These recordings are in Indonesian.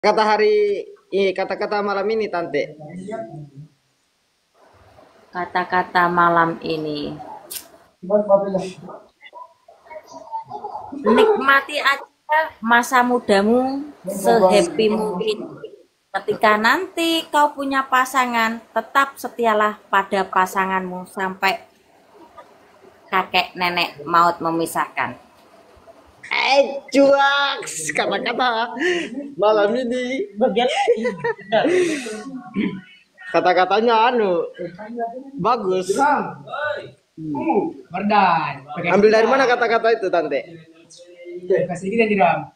Kata kata-kata malam ini, Tante. Kata-kata malam ini, nikmati aja masa mudamu sehappy mungkin. Ketika nanti kau punya pasangan, tetap setialah pada pasanganmu sampai kakek nenek maut memisahkan. Cuaks kata-kata malam ini. Kata-katanya bagus. Berdan. Ambil dari mana kata-kata itu, Tante? Kasih kita tidak.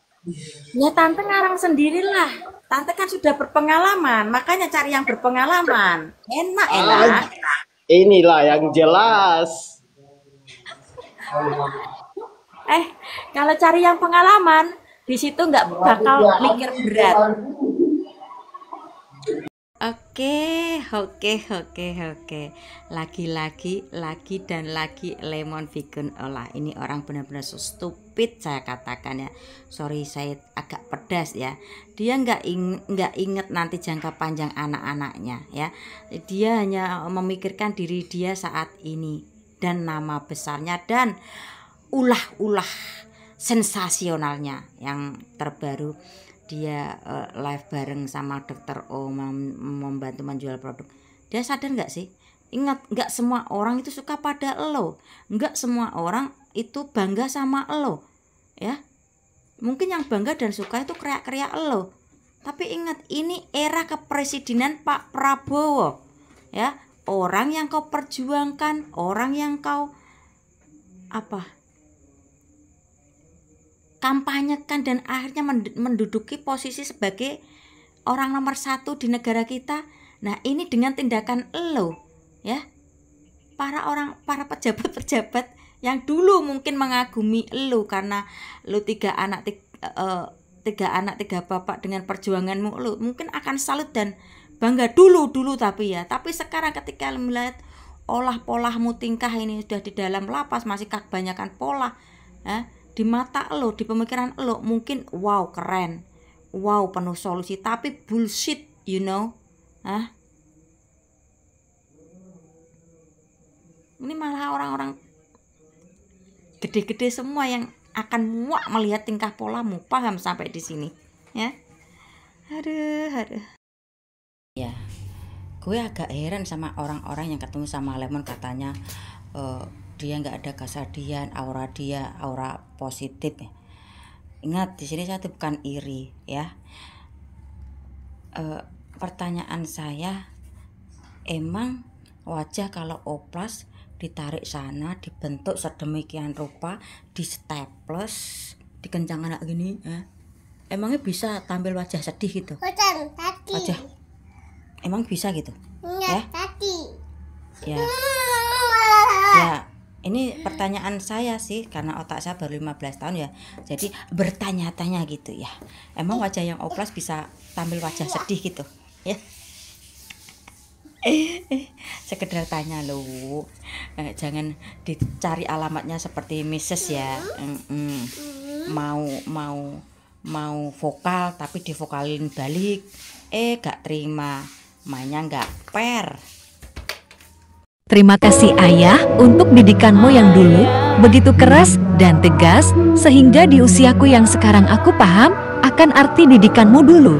Ya tante ngarang sendirilah. Tante kan sudah berpengalaman, makanya cari yang berpengalaman. Enak, enak. Inilah yang jelas. Kalau cari yang pengalaman, di situ nggak bakal mikir berat. Oke. Lagi dan lagi lemon vegan olah. Ini orang benar-benar so stupid saya katakan ya. Sorry saya agak pedas ya. Dia nggak inget nanti jangka panjang anak-anaknya ya. Dia hanya memikirkan diri dia saat ini dan nama besarnya dan ulah-ulah sensasionalnya yang terbaru. Dia live bareng sama dokter O membantu menjual produk. Dia sadar nggak sih? Ingat, nggak semua orang itu suka pada elo, nggak semua orang itu bangga sama elo, ya. Mungkin yang bangga dan suka itu kriak-kriak elo. Tapi ingat, ini era kepresidenan Pak Prabowo, ya. Orang yang kau perjuangkan, orang yang kau kampanyekan dan akhirnya menduduki posisi sebagai orang nomor 1 di negara kita. Nah ini dengan tindakan lo ya, para pejabat-pejabat yang dulu mungkin mengagumi lo karena lo tiga anak tiga bapak dengan perjuanganmu, lo mungkin akan salut dan bangga dulu tapi sekarang ketika melihat olah polahmu tingkah ini sudah di dalam lapas masih kebanyakan pola ya, di mata lo, di pemikiran lo mungkin wow keren, wow penuh solusi, tapi bullshit, you know. Ini malah orang-orang gede-gede semua yang akan muak melihat tingkah polamu. Paham sampai di sini ya? Aduh. Ya, gue agak heran sama orang-orang yang ketemu sama Lemon katanya dia nggak ada kesedihan, aura dia aura positif ya. Ingat, di sini saya tuh bukan iri ya. Pertanyaan saya, emang wajah kalau oplas ditarik sana, dibentuk sedemikian rupa, di staples, dikencangkan kayak gini ya, emangnya bisa tampil wajah sedih gitu? Wajah emang bisa gitu? Ya? Ya, ini pertanyaan saya sih karena otak saya baru 15 tahun ya. Jadi bertanya-tanya gitu ya. Emang wajah yang oplas bisa tampil wajah sedih gitu? Ya. Sekedar tanya lo. Jangan dicari alamatnya seperti Mrs. ya. Mau vokal tapi divokalin balik. Gak terima. Mainnya gak fair. Terima kasih ayah untuk didikanmu yang dulu, begitu keras dan tegas, sehingga di usiaku yang sekarang aku paham akan arti didikanmu dulu.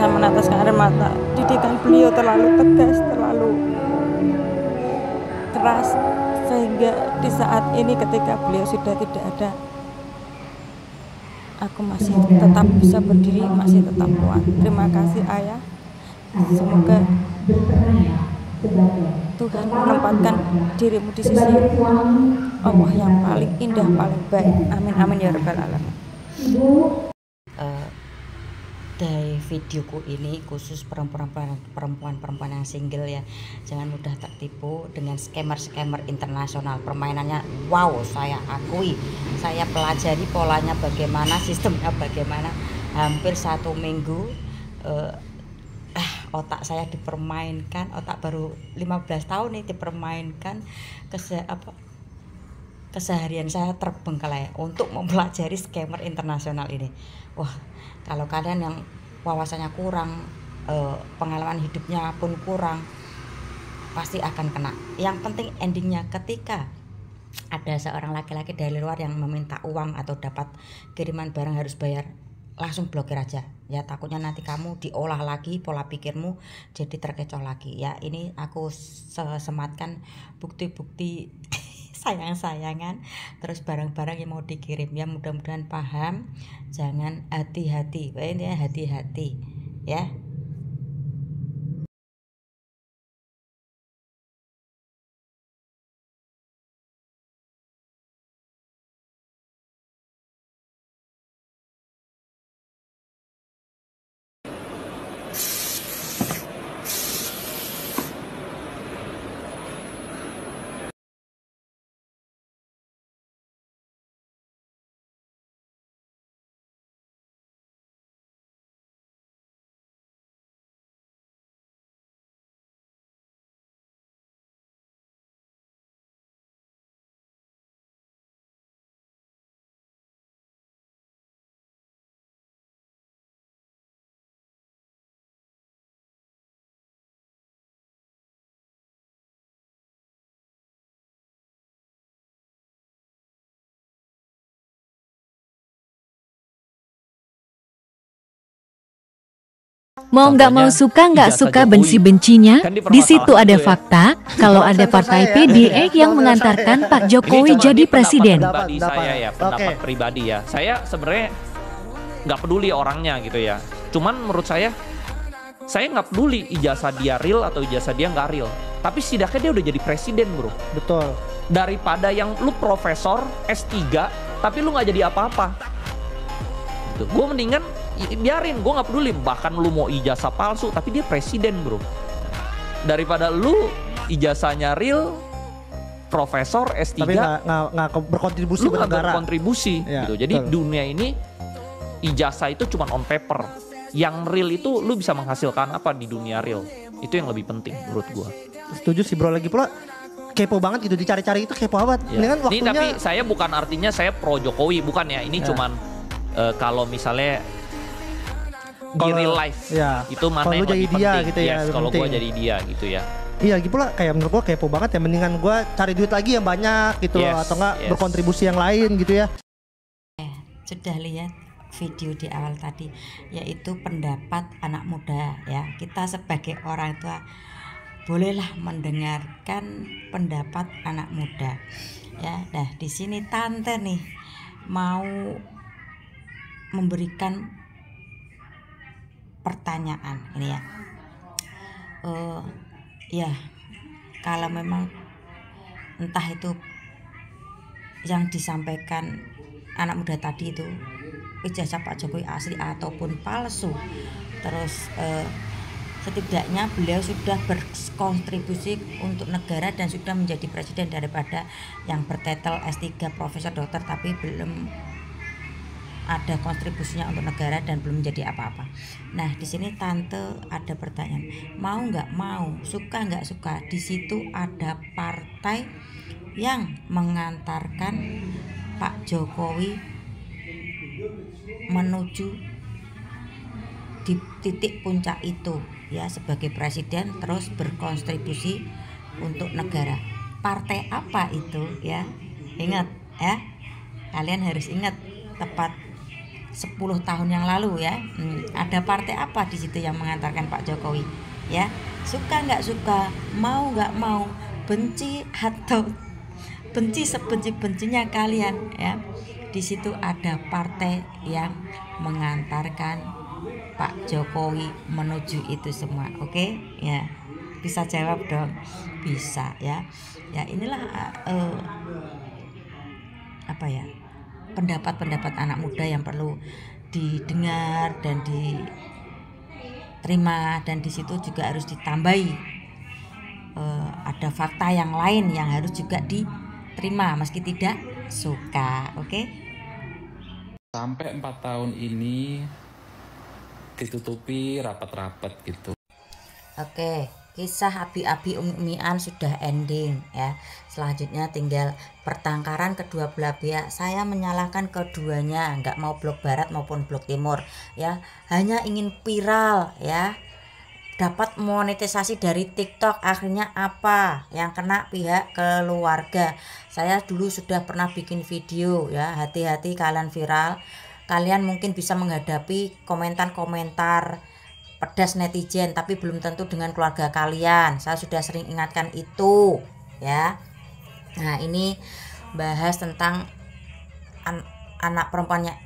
bisa meneteskan air mata. Didikan beliau terlalu tegas, terlalu keras, sehingga di saat ini ketika beliau sudah tidak ada, aku masih tetap bisa berdiri, masih tetap kuat. Terima kasih Ayah. Semoga Tuhan menempatkan dirimu di sisi Allah yang paling indah, paling baik. Amin amin ya rabbal alamin. Dari videoku ini khusus perempuan yang single ya, jangan mudah tertipu dengan scammer internasional. Permainannya wow, saya akui, saya pelajari polanya bagaimana, sistemnya bagaimana. Hampir 1 minggu otak saya dipermainkan, otak baru 15 tahun nih dipermainkan. Keseharian saya terbengkalai untuk mempelajari scammer internasional ini. Wah, kalau kalian yang wawasannya kurang, pengalaman hidupnya pun kurang, pasti akan kena. Yang penting endingnya ketika ada seorang laki-laki dari luar yang meminta uang atau dapat kiriman barang harus bayar, langsung blokir aja ya, takutnya nanti kamu diolah lagi pola pikirmu jadi terkecoh lagi ya. Ini aku sematkan bukti-bukti sayang-sayangan terus barang-barang yang mau dikirim ya, mudah-mudahan paham. Jangan hati-hati, intinya hati-hati ya. Mau nggak mau, suka nggak suka, benci-bencinya, di situ ada fakta kalau ada partai PDI yang mengantarkan Pak Jokowi jadi presiden. Pribadi saya ya, pendapat pribadi ya. Saya sebenarnya nggak peduli orangnya gitu ya. Cuman menurut saya nggak peduli ijazah dia real atau ijazah dia nggak real. Tapi setidaknya dia udah jadi presiden, bro. Betul. Daripada yang lu profesor S3 tapi lu nggak jadi apa-apa. Gitu. Gue mendingan biarin, gue nggak peduli. Bahkan lu mau ijazah palsu tapi dia presiden, bro. Daripada lu ijazahnya real, profesor S3 tapi nggak berkontribusi lu buat nggak negara. berkontribusi Ya, gitu. Jadi betul. dunia ini ijazah itu cuma on paper. Yang real itu lu bisa menghasilkan apa di dunia real. Itu yang lebih penting menurut gue. Setuju sih bro, lagi pula kepo banget gitu, dicari-cari itu kepo banget. Ya. Ini kan Ini waktunya. tapi saya bukan artinya saya pro Jokowi, bukan ya. Ini cuman kalau misalnya di Kalau- real life ya. itu mana Kalau yang lu jadi lebih dia penting. gitu ya, Yes, lebih kalau gue penting. jadi dia gitu ya. Iya, lagi pula kayak menurut gua kepo banget ya, mendingan gua cari duit lagi yang banyak gitu loh, Yes, atau enggak yes. berkontribusi yang lain gitu ya. Sudah lihat video di awal tadi, yaitu pendapat anak muda ya. Kita sebagai orang tua bolehlah mendengarkan pendapat anak muda ya. Nah, di sini tante nih mau memberikan pertanyaan ini ya. Ya, kalau memang entah itu yang disampaikan anak muda tadi itu ijazah Pak Jokowi asli ataupun palsu, terus setidaknya beliau sudah berkontribusi untuk negara dan sudah menjadi presiden, daripada yang bertitel S3 Profesor Dokter tapi belum ada kontribusinya untuk negara dan belum menjadi apa-apa. Nah, di sini tante ada pertanyaan, mau nggak mau, suka nggak suka, di situ ada partai yang mengantarkan Pak Jokowi menuju di titik puncak itu ya, sebagai presiden terus berkontribusi untuk negara. Partai apa itu ya? Ingat ya, kalian harus ingat tepat 10 tahun yang lalu ya. Ada partai apa di situ yang mengantarkan Pak Jokowi ya? Suka nggak suka, mau nggak mau, benci atau benci sebenci-bencinya kalian ya, di situ ada partai yang mengantarkan Pak Jokowi menuju itu semua. Oke ya, bisa jawab dong, bisa ya. Ya inilah apa ya, pendapat-pendapat anak muda yang perlu didengar dan diterima, dan di situ juga harus ditambahi ada fakta yang lain yang harus juga diterima meski tidak suka. Oke? Sampai 4 tahun ini ditutupi rapat-rapat gitu. Oke, kisah Abi-Abi Umi-An sudah ending ya. Selanjutnya tinggal pertengkaran kedua belah pihak. Saya menyalahkan keduanya, nggak mau blok barat maupun blok timur ya, hanya ingin viral ya, dapat monetisasi dari TikTok. Akhirnya apa yang kena? Pihak keluarga. Saya dulu sudah pernah bikin video ya, hati-hati kalian viral, kalian mungkin bisa menghadapi komentar-komentar pedas netizen, tapi belum tentu dengan keluarga kalian. Saya sudah sering ingatkan itu ya. Nah ini bahas tentang anak perempuannya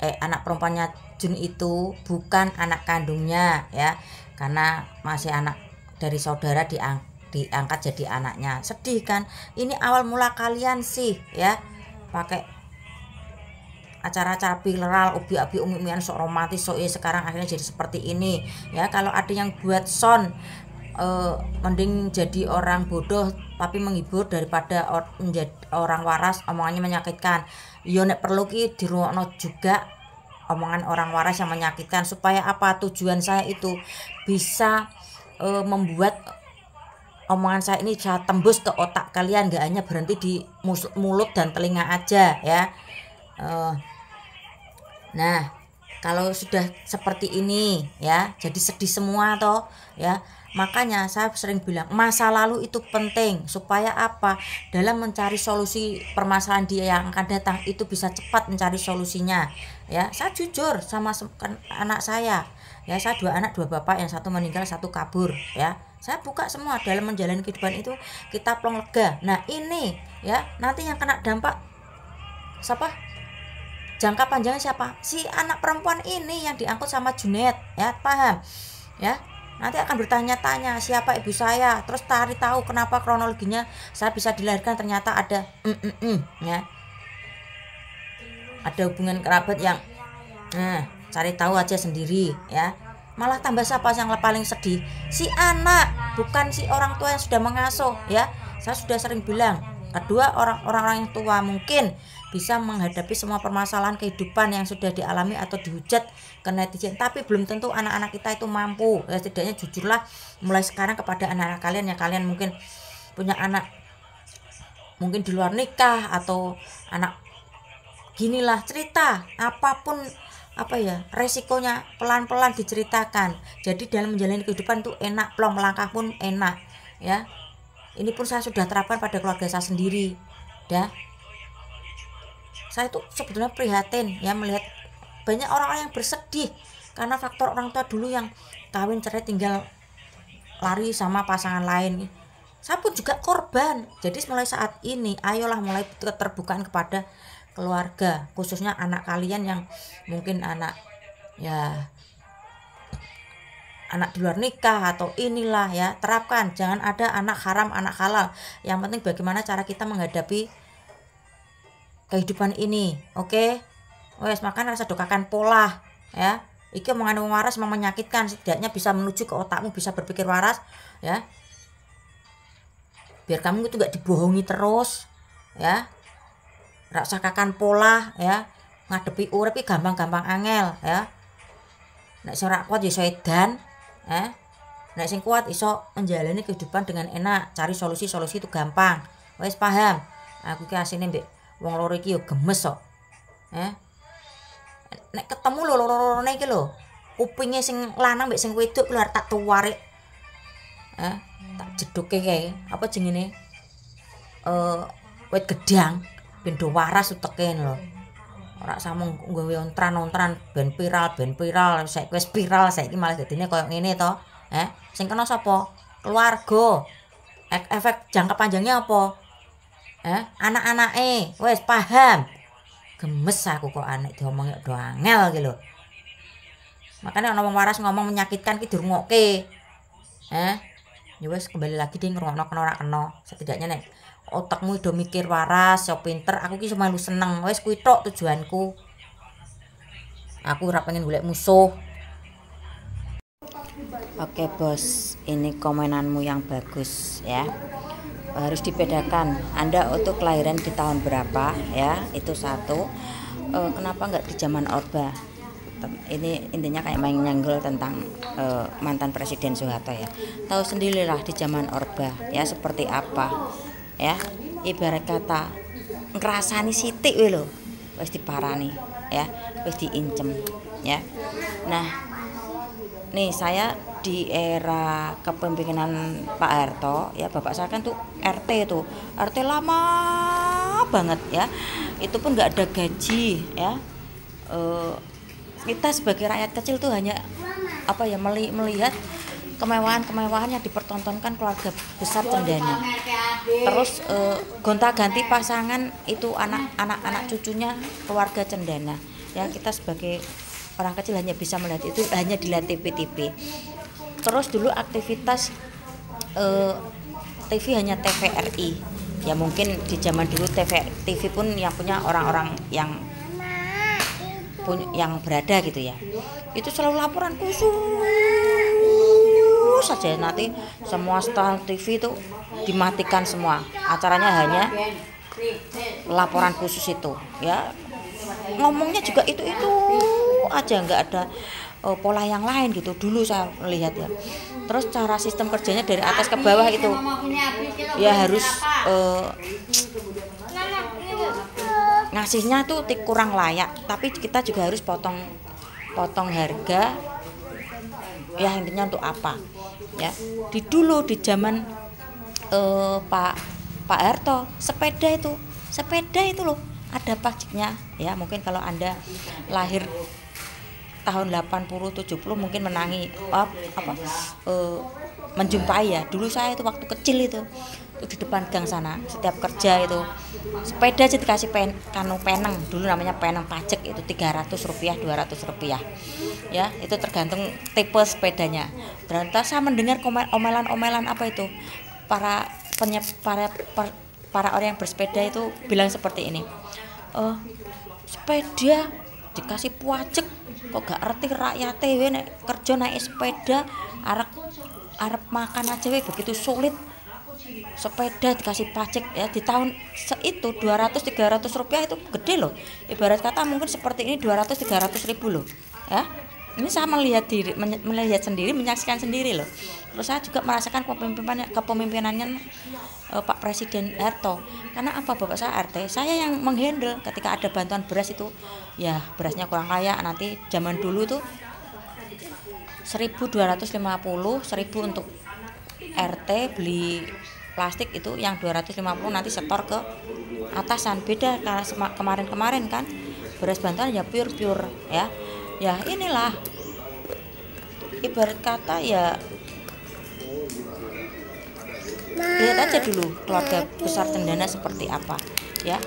anak perempuannya Jun itu bukan anak kandungnya ya, karena masih anak dari saudara diangkat jadi anaknya. Sedih kan? Ini awal mula kalian sih ya pakai acara-acara viral, Abi-Abi Umi-Umian sok romantis, sok sekarang akhirnya jadi seperti ini ya. Kalau ada yang buat son, mending jadi orang bodoh tapi menghibur daripada menjadi orang waras omongannya menyakitkan. Yo nek perlu ki dirungokno juga omongan orang waras yang menyakitkan, supaya apa? Tujuan saya itu bisa membuat omongan saya ini bisa tembus ke otak kalian, gak hanya berhenti di mulut dan telinga aja ya. Nah kalau sudah seperti ini ya, jadi sedih semua toh ya. Makanya saya sering bilang masa lalu itu penting, supaya apa? Dalam mencari solusi permasalahan dia yang akan datang itu bisa cepat mencari solusinya ya. Saya jujur sama anak saya ya, saya 2 anak 2 bapak, yang satu meninggal satu kabur ya. Saya buka semua dalam menjalani kehidupan itu, kita plong lega. Nah ini ya, nanti yang kena dampak siapa? Jangka panjangnya siapa? Si anak perempuan ini yang diangkut sama Junet ya, paham ya. Nanti akan bertanya-tanya siapa ibu saya, terus cari tahu kenapa kronologinya saya bisa dilahirkan, ternyata ada ya, ada hubungan kerabat yang cari tahu aja sendiri ya. Malah tambah siapa yang paling sedih? Si anak, bukan si orang tua yang sudah mengasuh ya. Saya sudah sering bilang, kedua orang-orang yang tua mungkin bisa menghadapi semua permasalahan kehidupan yang sudah dialami atau dihujat ke netizen, tapi belum tentu anak-anak kita itu mampu ya. Setidaknya jujurlah mulai sekarang kepada anak-anak kalian yang kalian mungkin punya anak mungkin di luar nikah, atau anak ginilah, cerita apapun apa ya resikonya pelan-pelan diceritakan. Jadi dalam menjalani kehidupan itu enak, plong, melangkah pun enak ya. Ini pun saya sudah terapkan pada keluarga saya sendiri ya. Saya itu sebetulnya prihatin ya melihat banyak orang-orang yang bersedih karena faktor orang tua dulu yang kawin cerai tinggal lari sama pasangan lain. Saya pun juga korban. Jadi mulai saat ini ayolah mulai keterbukaan kepada keluarga, khususnya anak kalian yang mungkin anak di luar nikah atau inilah ya, terapkan. Jangan ada anak haram, anak halal. Yang penting bagaimana cara kita menghadapi kehidupan ini. Oke? Wes, makan rasa dokakan pola ya. Iki omongan waras memang menyakitkan, setidaknya bisa menuju ke otakmu, bisa berpikir waras ya. Biar kamu itu gak dibohongi terus ya. Rasa kakan pola ya, ngadepi urip iki gampang-gampang angel ya. Nek sing ora kuat ya iso edan ya. Nek sing kuat iso menjalani kehidupan dengan enak, cari solusi-solusi itu gampang. Wes paham? Aku ki asine mbek wong loro iki yo gemes kok. Nek ketemu loro-lorone iki lho, kupinge sing lanang mbek sing wedok keluar tak tuwarik. Tak jeduke kae, apa jenenge? Wit gedang ben do waras uteke lho. ora samung nggawe ontran-ontran ben viral saiki wis viral saiki malah dadine koyo ngene to. Sing kena sapa? Keluarga. Efek jangka panjangnya apa? Anak-anake wis paham. Gemes aku kok anek diomongi do angel iki lho. Makanya ana wong waras ngomong menyakitkan ki dirungokke. Ya wis kembali lagi ding ngrungokno kena ora kena. Setidaknya nek otakmu do mikir waras, yo pinter, aku ki cuma lu seneng. Wis kuwi tok tujuanku. Aku ora pengen golek musuh. Oke bos, ini komenanmu yang bagus ya. Harus dibedakan Anda untuk kelahiran di tahun berapa ya, itu satu. Kenapa nggak di zaman Orba? Ini intinya kayak main nyanggol tentang mantan Presiden Soeharto ya. Tahu sendirilah di zaman Orba ya seperti apa ya. Ibarat kata ngerasani sithik we lho wis diparani ya, wis diincem ya. Nah, nih saya di era kepemimpinan Pak Harto ya, bapak saya kan tuh RT lama banget ya, itu pun nggak ada gaji ya. Kita sebagai rakyat kecil tuh hanya apa ya, melihat kemewahan yang dipertontonkan keluarga besar Cendana. Terus gonta-ganti pasangan itu anak cucunya keluarga Cendana ya. Kita sebagai orang kecil hanya bisa melihat itu, hanya dilihat TV. Terus dulu aktivitas TV hanya TVRI ya, mungkin di zaman dulu TV pun yang punya orang-orang yang berada gitu ya, itu selalu laporan khusus saja. Nanti semua stasiun TV itu dimatikan semua, acaranya hanya laporan khusus itu ya. Ngomongnya juga itu aja, nggak ada pola yang lain gitu dulu saya melihat ya. Terus cara sistem kerjanya dari atas ke bawah itu ya harus ngasihnya tuh kurang layak, tapi kita juga harus potong harga ya, intinya untuk apa ya. Di zaman Pak Harto sepeda itu loh ada pajaknya ya. Mungkin kalau Anda lahir tahun 80-70 mungkin menangi menjumpai ya. Dulu saya itu waktu kecil itu di depan gang sana, setiap kerja itu sepeda aja dikasih peneng dulu, namanya peneng pajak, itu Rp300 Rp200 ya, itu tergantung tipe sepedanya. Dan saya mendengar omelan apa itu, para orang yang bersepeda itu bilang seperti ini, sepeda dikasih pajak kok gak ngerti rakyat nek kerja naik sepeda, arep makan aja begitu sulit. Sepeda dikasih pajak ya, di tahun itu Rp200-300 itu gede loh. Ibarat kata mungkin seperti ini 200-300 ribu loh ya. Ini saya melihat sendiri, menyaksikan sendiri loh. Terus saya juga merasakan kepemimpinannya Pak Presiden Harto. Karena apa, bapak saya RT, saya yang menghandle ketika ada bantuan beras itu ya, berasnya kurang layak. Nanti zaman dulu tuh 1.250, 1.000 untuk RT beli plastik, itu yang 250 nanti setor ke atasan. Beda karena kemarin kan beras bantuan ya pure ya. Ya inilah ibarat kata ya, lihat aja dulu keluarga besar Cendana seperti apa ya,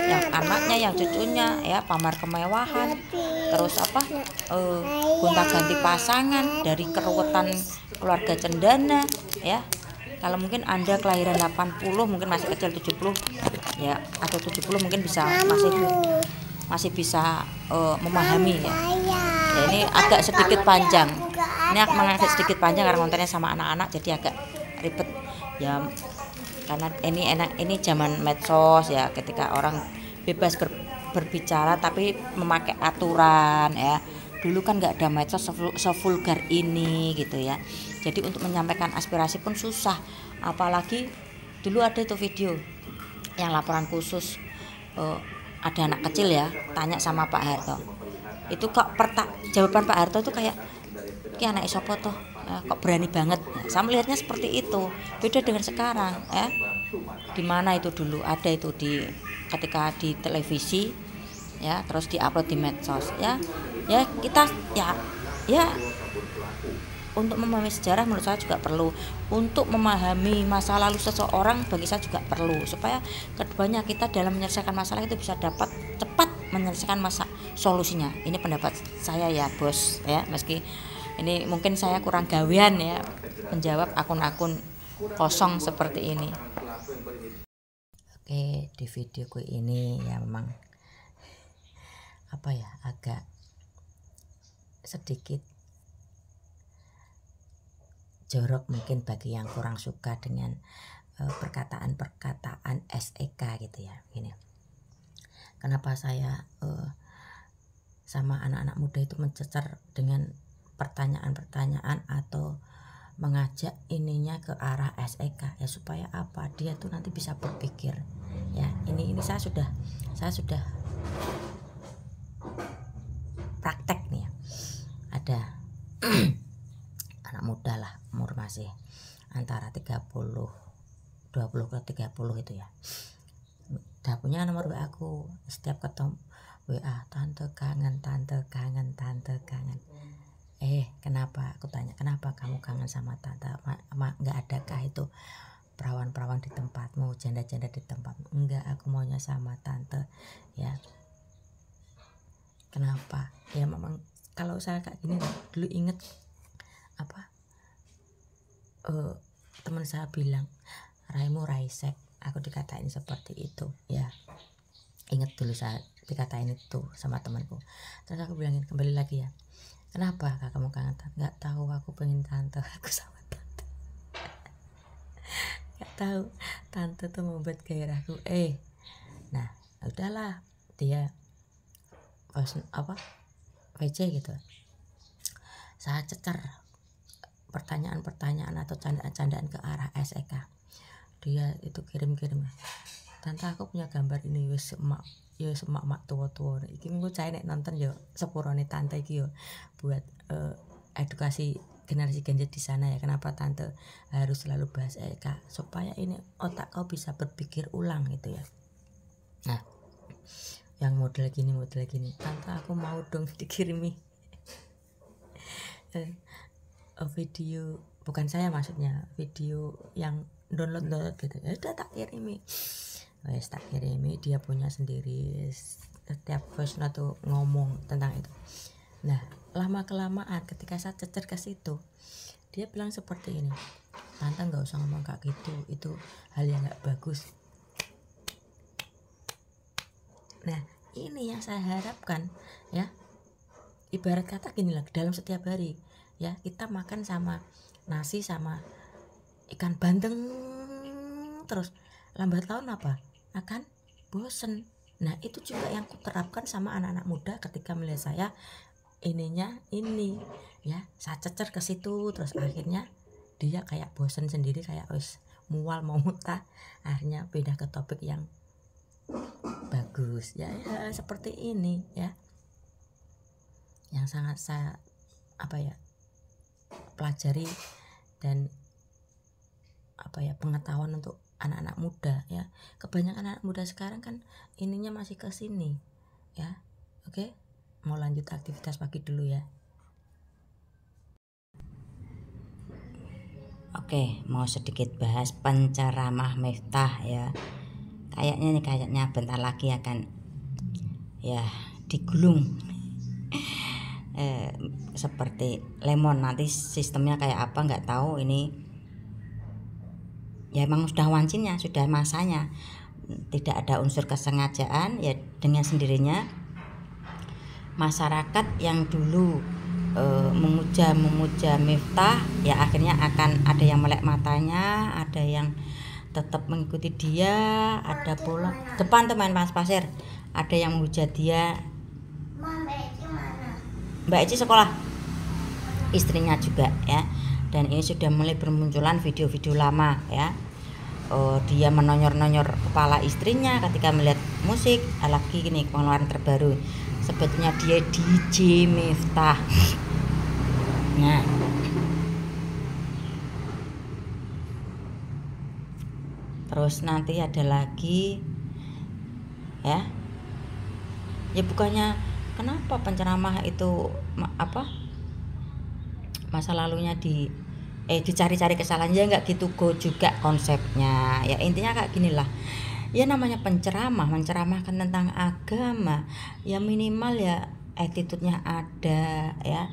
yang anaknya, yang cucunya ya, pamer kemewahan, terus gonta-ganti pasangan dari keruwetan keluarga Cendana ya. Kalau mungkin Anda kelahiran 80 mungkin masih kecil, 70 ya, atau 70 mungkin masih bisa memahami ya. Ya, ini agak sedikit panjang. Ini agak sedikit panjang karena kontennya sama anak-anak, jadi agak ribet ya. Karena ini zaman medsos ya, ketika orang bebas berbicara tapi memakai aturan ya. Dulu kan nggak ada medsos sevulgar ini gitu ya. Jadi untuk menyampaikan aspirasi pun susah. Apalagi dulu ada itu video yang laporan khusus, ada anak kecil ya tanya sama Pak Harto. Itu kok jawaban Pak Harto itu kayak, ki anak sapa toh, kok berani banget. Saya melihatnya seperti itu. Beda dengan sekarang ya. Di mana itu dulu ada itu ketika di televisi ya, terus diupload di medsos ya. Ya kita ya untuk memahami sejarah menurut saya juga perlu, untuk memahami masa lalu seseorang bagi saya juga perlu, supaya kedepannya kita dalam menyelesaikan masalah itu bisa dapat cepat menyelesaikan solusinya. Ini pendapat saya ya bos ya, meski ini mungkin saya kurang gawean ya menjawab akun-akun kosong seperti ini. Oke, di videoku ini ya memang agak sedikit jorok mungkin bagi yang kurang suka dengan perkataan-perkataan SEK gitu ya. Gini, kenapa saya sama anak-anak muda itu mencecer dengan pertanyaan-pertanyaan atau mengajak ininya ke arah SEK ya, supaya apa, dia tuh nanti bisa berpikir ya. Ini saya sudah praktek nih ya. Ada anak muda lah, umur masih antara 20 ke 30 itu ya, udah punya nomor WA aku. Setiap ketemu WA, tante kangen. Kenapa, aku tanya, kenapa kamu kangen sama tante? Nggak adakah itu perawan-perawan di tempatmu, janda-janda di tempatmu? Enggak, aku maunya sama tante ya. Kenapa? Ya memang kalau saya kayak gini dulu inget teman saya bilang, Raimu Raisek, aku dikatain seperti itu ya. Ingat dulu saya dikatain itu sama temanku. Terus aku bilangin kembali lagi ya, kenapa kak kamu kangen tante? Nggak tahu, aku pengen tante, aku sama tante. Nggak tahu, tante tuh membuat gairahku. Nah udahlah, dia VC gitu, saya cecer pertanyaan-pertanyaan atau candaan-candaan ke arah SEK. Dia itu kirim-kirim, tante aku punya gambar ini, wis emak tua-tua iki mengko cah nek nonton yo sepurone tante iki yo buat edukasi generasi Gen Z di sana ya. Kenapa tante harus selalu bahas SEK, supaya ini otak kau bisa berpikir ulang gitu ya. Nah, yang model gini, tante aku mau dong dikirimi video, bukan saya maksudnya, video yang download gitu. Udah tak kirimi, dia punya sendiri, setiap voice note tuh ngomong tentang itu. Nah, lama kelamaan ketika saya cecer ke situ, dia bilang seperti ini, tante nggak usah ngomong kayak gitu, itu hal yang nggak bagus. Nah, ini yang saya harapkan ya. Ibarat kata gini lah, dalam setiap hari ya, kita makan sama nasi sama ikan bandeng terus, lambat laun apa? Akan bosen. Nah, itu juga yang kuterapkan sama anak-anak muda ketika melihat saya ini ya, saya cecer ke situ, terus akhirnya dia kayak bosen sendiri, kayak wis mual mau muntah, akhirnya pindah ke topik yang bagus ya, seperti ini ya, yang sangat saya pelajari dan pengetahuan untuk anak-anak muda ya. Kebanyakan anak muda sekarang kan ininya masih ke sini ya. Oke, mau lanjut aktivitas pagi dulu ya. Oke, mau sedikit bahas penceramah Miftah ya. Kayaknya bentar lagi akan ya digulung seperti lemon. Nanti sistemnya kayak apa nggak tahu, ini ya emang sudah wancinya, sudah masanya, tidak ada unsur kesengajaan ya. Dengan sendirinya masyarakat yang dulu memuja Miftah ya, akhirnya akan ada yang melek matanya, ada yang tetap mengikuti dia, ada pula depan teman pasir, ada yang menghujat dia. Mbak Eci sekolah, istrinya juga ya. Dan ini sudah mulai bermunculan video-video lama ya. Dia menonyor-nonyor kepala istrinya ketika melihat musik. Lagi gini pengeluaran terbaru, sebetulnya dia DJ Miftah. Nah, terus nanti ada lagi ya Ya bukannya kenapa penceramah itu masa lalunya dicari-cari kesalahan, ya nggak gitu go juga konsepnya. Ya intinya kayak gini lah. Ya namanya menceramahkan tentang agama, ya minimal ya attitude-nya ada ya.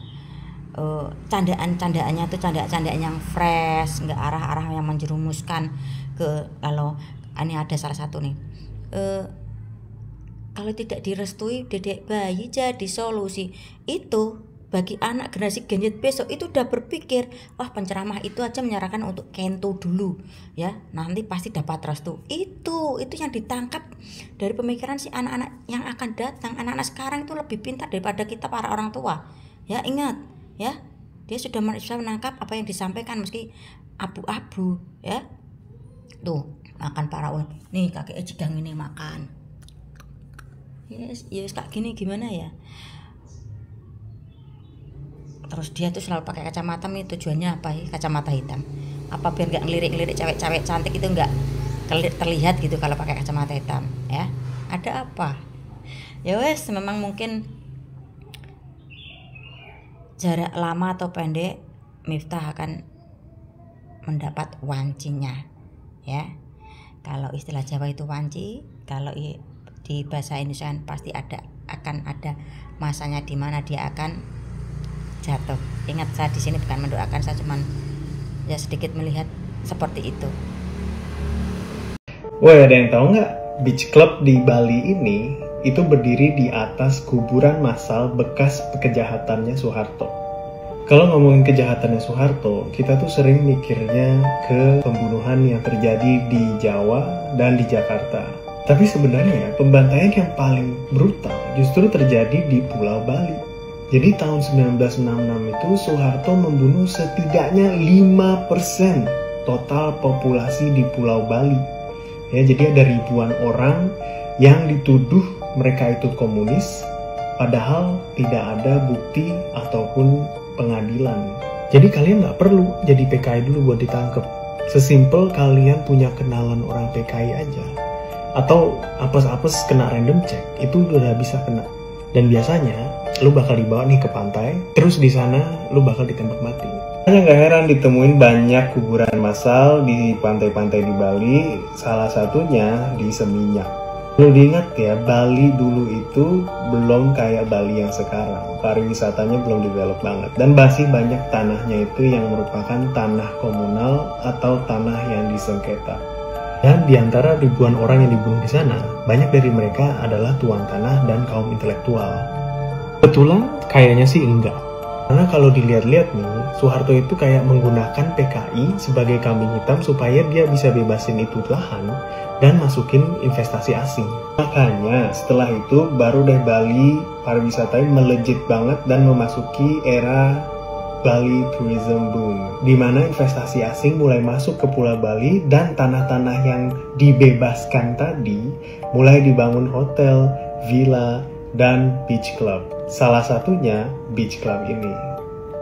Candaan-candaannya tuh candaan yang fresh, nggak arah-arah yang menjerumuskan ke, kalau ini ada salah satu nih, kalau tidak direstui dedek bayi jadi solusi. Itu bagi anak generasi Gen Z besok itu udah berpikir, wah penceramah itu aja menyarankan untuk kento dulu ya, nanti pasti dapat restu. Itu yang ditangkap dari pemikiran si anak-anak yang akan datang. Anak-anak sekarang itu lebih pintar daripada kita para orang tua ya. Ingat ya, dia sudah menangkap apa yang disampaikan meski abu-abu ya. Tuh makan para ulama nih, kakek jedang ini makan yes kak gini gimana ya. Terus dia tuh selalu pakai kacamata nih, tujuannya apa ya kacamata hitam? Apa biar gak ngelirik-ngelirik cewek-cewek cantik itu nggak terlihat gitu kalau pakai kacamata hitam ya. Ada apa? Ya wes, memang mungkin jarak lama atau pendek Miftah akan mendapat wancinya ya. Kalau istilah Jawa itu wanci, kalau di bahasa Indonesia pasti akan ada masanya di mana dia akan jatuh. Ingat, saya di sini bukan mendoakan, saya cuma ya sedikit melihat seperti itu. Wah, ada yang tahu nggak? Beach Club di Bali ini itu berdiri di atas kuburan massal bekas kejahatannya Soeharto. Kalau ngomongin kejahatannya Soeharto, kita tuh sering mikirnya ke pembunuhan yang terjadi di Jawa dan di Jakarta. Tapi sebenarnya pembantaian yang paling brutal justru terjadi di Pulau Bali. Jadi tahun 1966 itu Soeharto membunuh setidaknya 5% total populasi di Pulau Bali. Ya, jadi ada ribuan orang yang dituduh mereka itu komunis, padahal tidak ada bukti ataupun pengadilan. Jadi kalian nggak perlu jadi PKI dulu buat ditangkap. Sesimpel kalian punya kenalan orang PKI aja, atau apes-apes kena random check, itu udah bisa kena. Dan biasanya lu bakal dibawa nih ke pantai, terus di sana lu bakal ditembak mati. Hanya nggak heran ditemuin banyak kuburan massal di pantai-pantai di Bali, salah satunya di Seminyak. Perlu diingat ya, Bali dulu itu belum kayak Bali yang sekarang. Pariwisatanya belum develop banget, dan masih banyak tanahnya itu yang merupakan tanah komunal atau tanah yang disengketa. Dan di antara ribuan orang yang dibunuh di sana, banyak dari mereka adalah tuan tanah dan kaum intelektual. Betulan? Kayaknya sih enggak. Karena kalau dilihat-lihat nih, Soeharto itu kayak menggunakan PKI sebagai kambing hitam supaya dia bisa bebasin itu lahan dan masukin investasi asing. Makanya setelah itu baru deh Bali pariwisatanya melejit banget dan memasuki era Bali Tourism Boom, di mana investasi asing mulai masuk ke Pulau Bali dan tanah-tanah yang dibebaskan tadi mulai dibangun hotel, villa, dan beach club. Salah satunya beach club ini.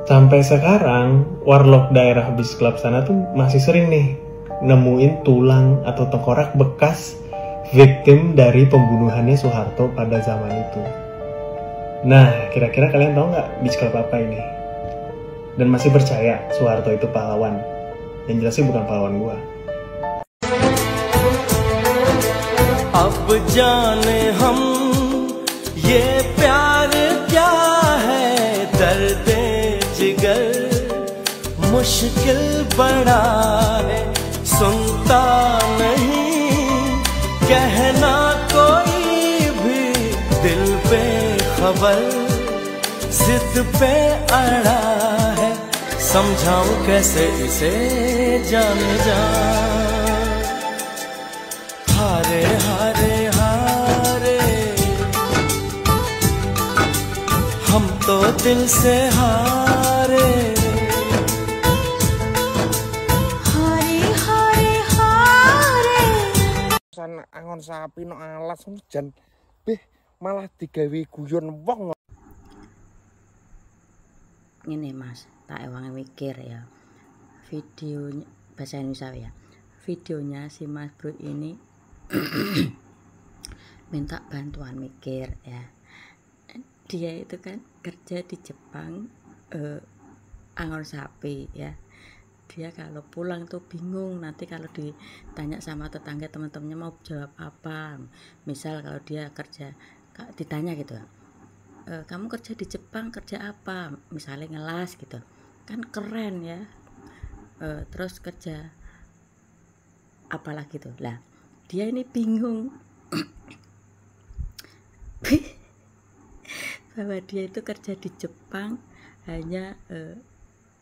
Sampai sekarang, warlock daerah beach club sana tuh masih sering nih nemuin tulang atau tengkorak bekas victim dari pembunuhannya Soeharto pada zaman itu. Nah, kira-kira kalian tahu nggak beach club apa ini? Dan masih percaya Soeharto itu pahlawan? Yang jelas sih bukan pahlawan gua. अब जाने हम ये प्यार क्या है, दर्द जिगर मुश्किल बड़ा है, सुनता नहीं कहना कोई भी, दिल पे खबर जिद पे अड़ा है, समझाऊं कैसे इसे जान जा। हारे हारे हारे हम तो दिल से हारे, हारे हारे हारे san angon sapi no alas jan beh malah digawe guyon wong. Ini mas, tak ewangi mikir ya, videonya bahasa Indonesia ya, videonya si mas bro ini minta bantuan mikir ya. dia itu kan kerja di Jepang, angon sapi ya. Dia kalau pulang tuh bingung, nanti kalau ditanya sama tetangga teman-temannya mau jawab apa. Misal kalau dia kerja, ditanya gitu, kamu kerja di Jepang kerja apa, misalnya ngelas gitu kan, keren ya. Terus kerja apalah gitu lah, dia ini bingung bahwa dia itu kerja di Jepang hanya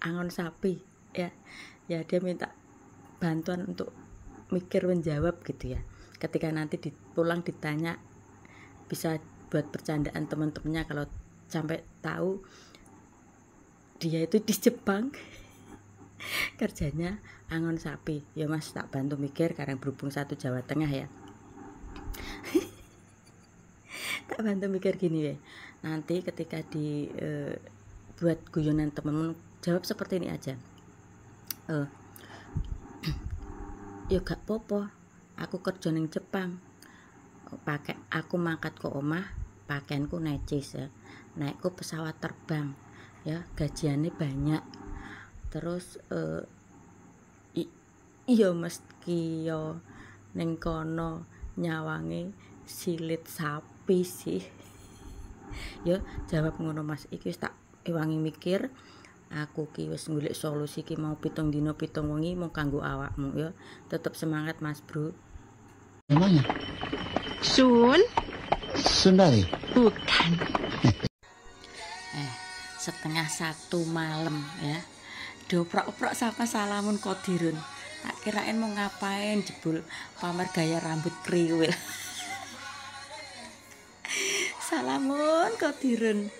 angon sapi ya. Dia minta bantuan untuk mikir menjawab gitu ya. Ketika nanti pulang ditanya, bisa buat bercandaan teman-temannya kalau sampai tahu dia itu di Jepang kerjanya angon sapi. Ya Mas, tak bantu mikir karena berhubung satu Jawa Tengah ya. Tak bantu mikir gini ya. Nanti ketika buat guyonan temen, jawab seperti ini aja. Ya gak popo, aku kerja ning Jepang, pakai aku mangkat ke omah, pakaianku necis ya, naikku pesawat terbang ya, gajiannya banyak. Terus iya meski yo ning kono nyawange silit sapi sih. Ya jawab ngono Mas, iki wis tak ewangi mikir. Aku ki wis golek solusi ki mau 7 dina 7 wengi mau kanggo awakmu ya. Tetep semangat Mas Bro. Namanya? Sundari? Bukan. Setengah 1 malam ya. Dioprok-oprok sama Salamun Kodirun. Tak kirain mau ngapain, jebul pamer gaya rambut kriwil. Salamun Kodirun.